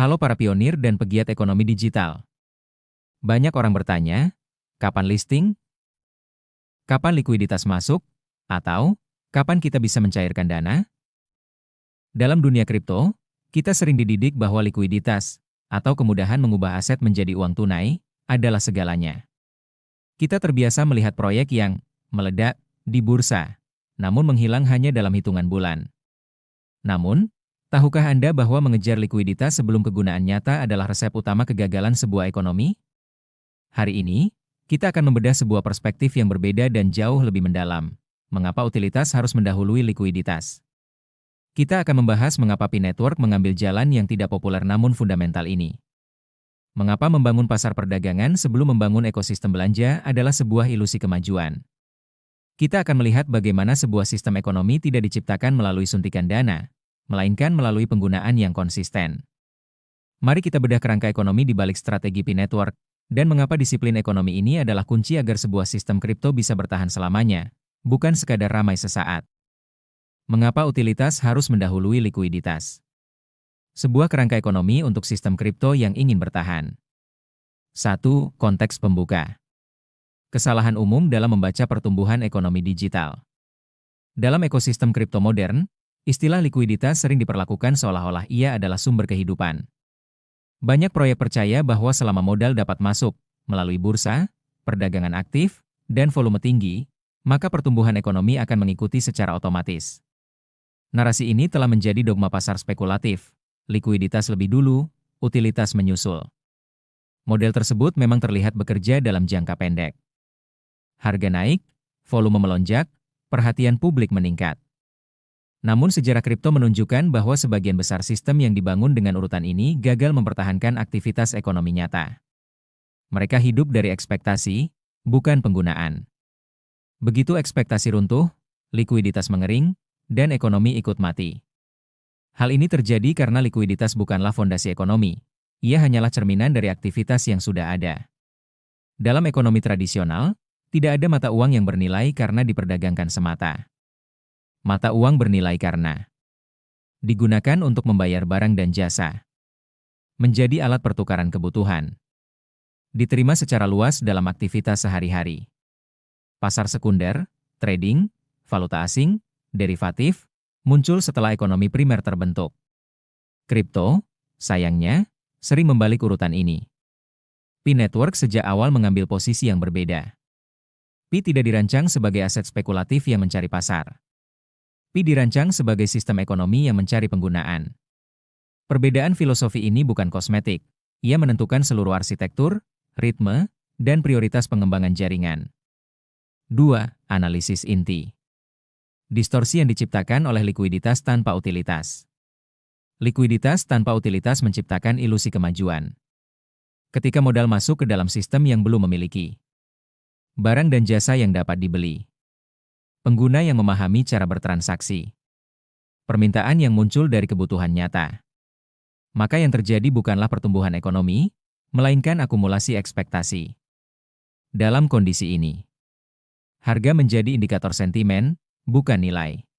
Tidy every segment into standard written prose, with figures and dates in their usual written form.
Halo para pionir dan pegiat ekonomi digital. Banyak orang bertanya, kapan listing, kapan likuiditas masuk, atau kapan kita bisa mencairkan dana? Dalam dunia kripto, kita sering dididik bahwa likuiditas atau kemudahan mengubah aset menjadi uang tunai adalah segalanya. Kita terbiasa melihat proyek yang meledak di bursa, namun menghilang hanya dalam hitungan bulan. Namun, tahukah Anda bahwa mengejar likuiditas sebelum kegunaan nyata adalah resep utama kegagalan sebuah ekonomi? Hari ini, kita akan membedah sebuah perspektif yang berbeda dan jauh lebih mendalam. Mengapa utilitas harus mendahului likuiditas? Kita akan membahas mengapa P-Network mengambil jalan yang tidak populer namun fundamental ini. Mengapa membangun pasar perdagangan sebelum membangun ekosistem belanja adalah sebuah ilusi kemajuan. Kita akan melihat bagaimana sebuah sistem ekonomi tidak diciptakan melalui suntikan dana, melainkan melalui penggunaan yang konsisten. Mari kita bedah kerangka ekonomi di balik strategi P-Network, dan mengapa disiplin ekonomi ini adalah kunci agar sebuah sistem kripto bisa bertahan selamanya, bukan sekadar ramai sesaat. Mengapa utilitas harus mendahului likuiditas? Sebuah kerangka ekonomi untuk sistem kripto yang ingin bertahan. 1. Konteks pembuka. Kesalahan umum dalam membaca pertumbuhan ekonomi digital. Dalam ekosistem kripto modern, istilah likuiditas sering diperlakukan seolah-olah ia adalah sumber kehidupan. Banyak proyek percaya bahwa selama modal dapat masuk melalui bursa, perdagangan aktif, dan volume tinggi, maka pertumbuhan ekonomi akan mengikuti secara otomatis. Narasi ini telah menjadi dogma pasar spekulatif. Likuiditas lebih dulu, utilitas menyusul. Model tersebut memang terlihat bekerja dalam jangka pendek. Harga naik, volume melonjak, perhatian publik meningkat. Namun sejarah kripto menunjukkan bahwa sebagian besar sistem yang dibangun dengan urutan ini gagal mempertahankan aktivitas ekonomi nyata. Mereka hidup dari ekspektasi, bukan penggunaan. Begitu ekspektasi runtuh, likuiditas mengering, dan ekonomi ikut mati. Hal ini terjadi karena likuiditas bukanlah fondasi ekonomi. Ia hanyalah cerminan dari aktivitas yang sudah ada. Dalam ekonomi tradisional, tidak ada mata uang yang bernilai karena diperdagangkan semata. Mata uang bernilai karena digunakan untuk membayar barang dan jasa, menjadi alat pertukaran kebutuhan, diterima secara luas dalam aktivitas sehari-hari. Pasar sekunder, trading, valuta asing, derivatif, muncul setelah ekonomi primer terbentuk. Kripto, sayangnya, sering membalik urutan ini. P-Network sejak awal mengambil posisi yang berbeda. P tidak dirancang sebagai aset spekulatif yang mencari pasar. P dirancang sebagai sistem ekonomi yang mencari penggunaan. Perbedaan filosofi ini bukan kosmetik. Ia menentukan seluruh arsitektur, ritme, dan prioritas pengembangan jaringan. 2. Analisis inti. Distorsi yang diciptakan oleh likuiditas tanpa utilitas. Likuiditas tanpa utilitas menciptakan ilusi kemajuan. Ketika modal masuk ke dalam sistem yang belum memiliki barang dan jasa yang dapat dibeli, pengguna yang memahami cara bertransaksi, permintaan yang muncul dari kebutuhan nyata, maka yang terjadi bukanlah pertumbuhan ekonomi, melainkan akumulasi ekspektasi. Dalam kondisi ini, harga menjadi indikator sentimen, bukan nilai.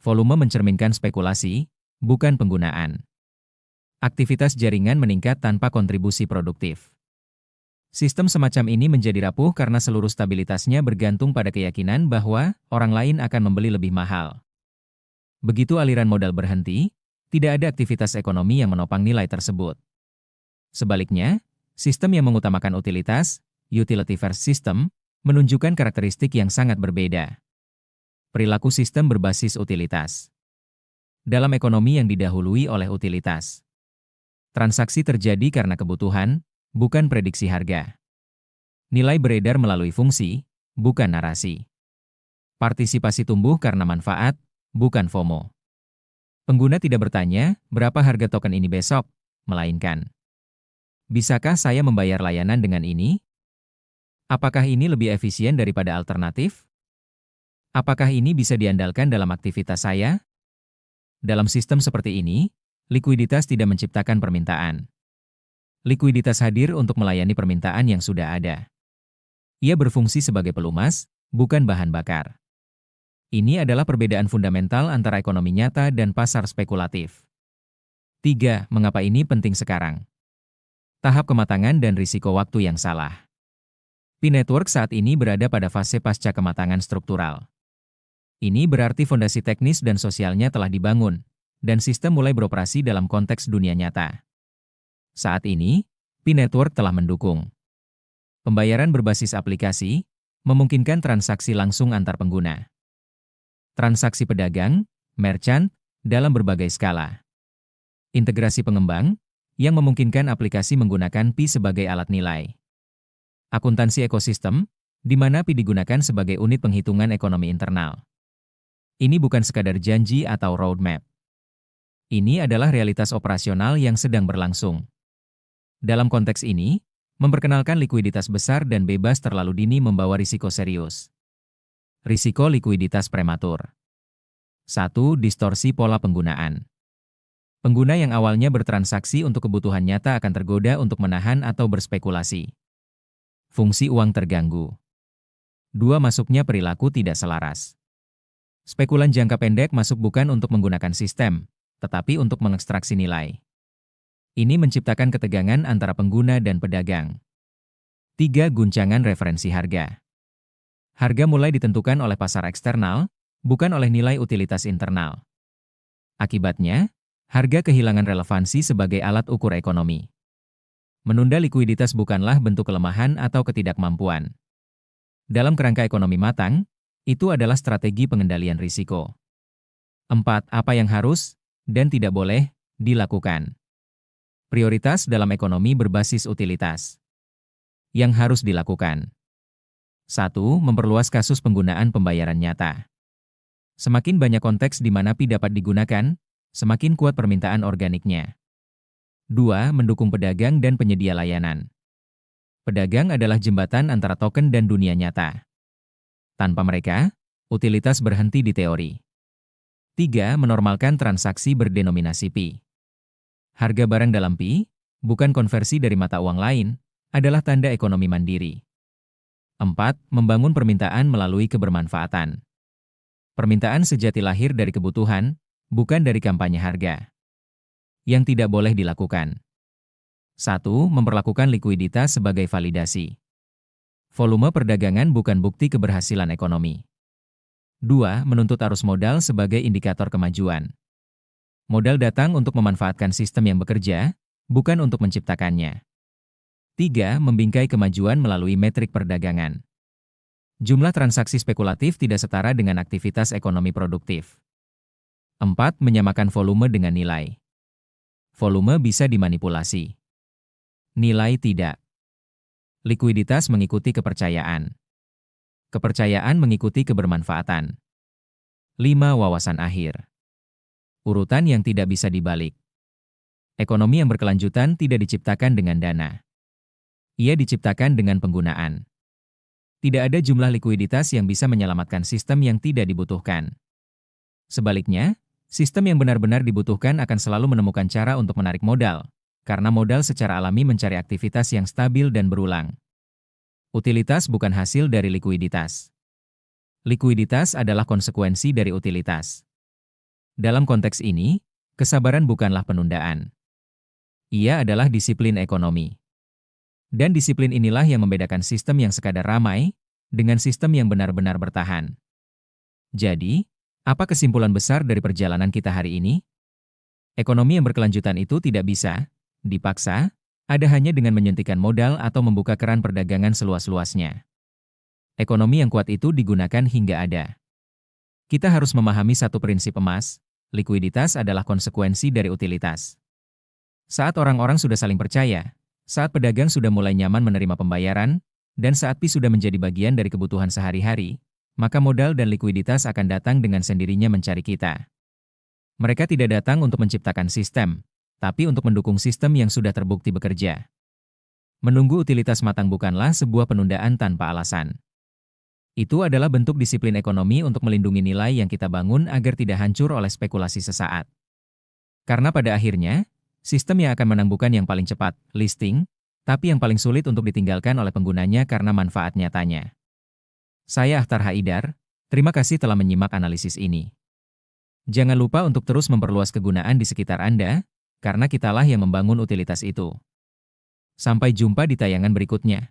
Volume mencerminkan spekulasi, bukan penggunaan. Aktivitas jaringan meningkat tanpa kontribusi produktif. Sistem semacam ini menjadi rapuh karena seluruh stabilitasnya bergantung pada keyakinan bahwa orang lain akan membeli lebih mahal. Begitu aliran modal berhenti, tidak ada aktivitas ekonomi yang menopang nilai tersebut. Sebaliknya, sistem yang mengutamakan utilitas, utility first system, menunjukkan karakteristik yang sangat berbeda. Perilaku sistem berbasis utilitas. Dalam ekonomi yang didahului oleh utilitas, transaksi terjadi karena kebutuhan, bukan prediksi harga. Nilai beredar melalui fungsi, bukan narasi. Partisipasi tumbuh karena manfaat, bukan FOMO. Pengguna tidak bertanya, berapa harga token ini besok, melainkan, bisakah saya membayar layanan dengan ini? Apakah ini lebih efisien daripada alternatif? Apakah ini bisa diandalkan dalam aktivitas saya? Dalam sistem seperti ini, likuiditas tidak menciptakan permintaan. Likuiditas hadir untuk melayani permintaan yang sudah ada. Ia berfungsi sebagai pelumas, bukan bahan bakar. Ini adalah perbedaan fundamental antara ekonomi nyata dan pasar spekulatif. 3. Mengapa ini penting sekarang? Tahap kematangan dan risiko waktu yang salah. P-Network saat ini berada pada fase pasca kematangan struktural. Ini berarti fondasi teknis dan sosialnya telah dibangun, dan sistem mulai beroperasi dalam konteks dunia nyata. Saat ini, P-Network telah mendukung pembayaran berbasis aplikasi, memungkinkan transaksi langsung antar pengguna. Transaksi pedagang, merchant, dalam berbagai skala. Integrasi pengembang, yang memungkinkan aplikasi menggunakan Pi sebagai alat nilai. Akuntansi ekosistem, di mana Pi digunakan sebagai unit penghitungan ekonomi internal. Ini bukan sekadar janji atau roadmap. Ini adalah realitas operasional yang sedang berlangsung. Dalam konteks ini, memperkenalkan likuiditas besar dan bebas terlalu dini membawa risiko serius. Risiko likuiditas prematur. 1. Distorsi pola penggunaan. Pengguna yang awalnya bertransaksi untuk kebutuhan nyata akan tergoda untuk menahan atau berspekulasi. Fungsi uang terganggu. 2. Masuknya perilaku tidak selaras. Spekulan jangka pendek masuk bukan untuk menggunakan sistem, tetapi untuk mengekstraksi nilai. Ini menciptakan ketegangan antara pengguna dan pedagang. 3. Guncangan referensi harga. Harga mulai ditentukan oleh pasar eksternal, bukan oleh nilai utilitas internal. Akibatnya, harga kehilangan relevansi sebagai alat ukur ekonomi. Menunda likuiditas bukanlah bentuk kelemahan atau ketidakmampuan. Dalam kerangka ekonomi matang, itu adalah strategi pengendalian risiko. 4. Apa yang harus dan tidak boleh dilakukan? Prioritas dalam ekonomi berbasis utilitas. Yang harus dilakukan. 1. Memperluas kasus penggunaan pembayaran nyata. Semakin banyak konteks di mana Pi dapat digunakan, semakin kuat permintaan organiknya. 2. Mendukung pedagang dan penyedia layanan. Pedagang adalah jembatan antara token dan dunia nyata. Tanpa mereka, utilitas berhenti di teori. 3. Menormalkan transaksi berdenominasi Pi. Harga barang dalam Pi, bukan konversi dari mata uang lain, adalah tanda ekonomi mandiri. 4. Membangun permintaan melalui kebermanfaatan. Permintaan sejati lahir dari kebutuhan, bukan dari kampanye harga. Yang tidak boleh dilakukan. 1. Memperlakukan likuiditas sebagai validasi. Volume perdagangan bukan bukti keberhasilan ekonomi. 2. Menuntut arus modal sebagai indikator kemajuan. Modal datang untuk memanfaatkan sistem yang bekerja, bukan untuk menciptakannya. 3. Membingkai kemajuan melalui metrik perdagangan. Jumlah transaksi spekulatif tidak setara dengan aktivitas ekonomi produktif. 4. Menyamakan volume dengan nilai. Volume bisa dimanipulasi. Nilai tidak. Likuiditas mengikuti kepercayaan. Kepercayaan mengikuti kebermanfaatan. 5. Wawasan akhir. Urutan yang tidak bisa dibalik. Ekonomi yang berkelanjutan tidak diciptakan dengan dana. Ia diciptakan dengan penggunaan. Tidak ada jumlah likuiditas yang bisa menyelamatkan sistem yang tidak dibutuhkan. Sebaliknya, sistem yang benar-benar dibutuhkan akan selalu menemukan cara untuk menarik modal, karena modal secara alami mencari aktivitas yang stabil dan berulang. Utilitas bukan hasil dari likuiditas. Likuiditas adalah konsekuensi dari utilitas. Dalam konteks ini, kesabaran bukanlah penundaan. Ia adalah disiplin ekonomi. Dan disiplin inilah yang membedakan sistem yang sekadar ramai dengan sistem yang benar-benar bertahan. Jadi, apa kesimpulan besar dari perjalanan kita hari ini? Ekonomi yang berkelanjutan itu tidak bisa dipaksa, ada hanya dengan menyuntikkan modal atau membuka keran perdagangan seluas-luasnya. Ekonomi yang kuat itu digunakan hingga ada. Kita harus memahami satu prinsip emas, likuiditas adalah konsekuensi dari utilitas. Saat orang-orang sudah saling percaya, saat pedagang sudah mulai nyaman menerima pembayaran, dan saat Pi sudah menjadi bagian dari kebutuhan sehari-hari, maka modal dan likuiditas akan datang dengan sendirinya mencari kita. Mereka tidak datang untuk menciptakan sistem, tapi untuk mendukung sistem yang sudah terbukti bekerja. Menunggu utilitas matang bukanlah sebuah penundaan tanpa alasan. Itu adalah bentuk disiplin ekonomi untuk melindungi nilai yang kita bangun agar tidak hancur oleh spekulasi sesaat. Karena pada akhirnya, sistem yang akan menang bukan yang paling cepat, listing, tapi yang paling sulit untuk ditinggalkan oleh penggunanya karena manfaat nyatanya. Saya Akhtar Haidar, terima kasih telah menyimak analisis ini. Jangan lupa untuk terus memperluas kegunaan di sekitar Anda, karena kitalah yang membangun utilitas itu. Sampai jumpa di tayangan berikutnya.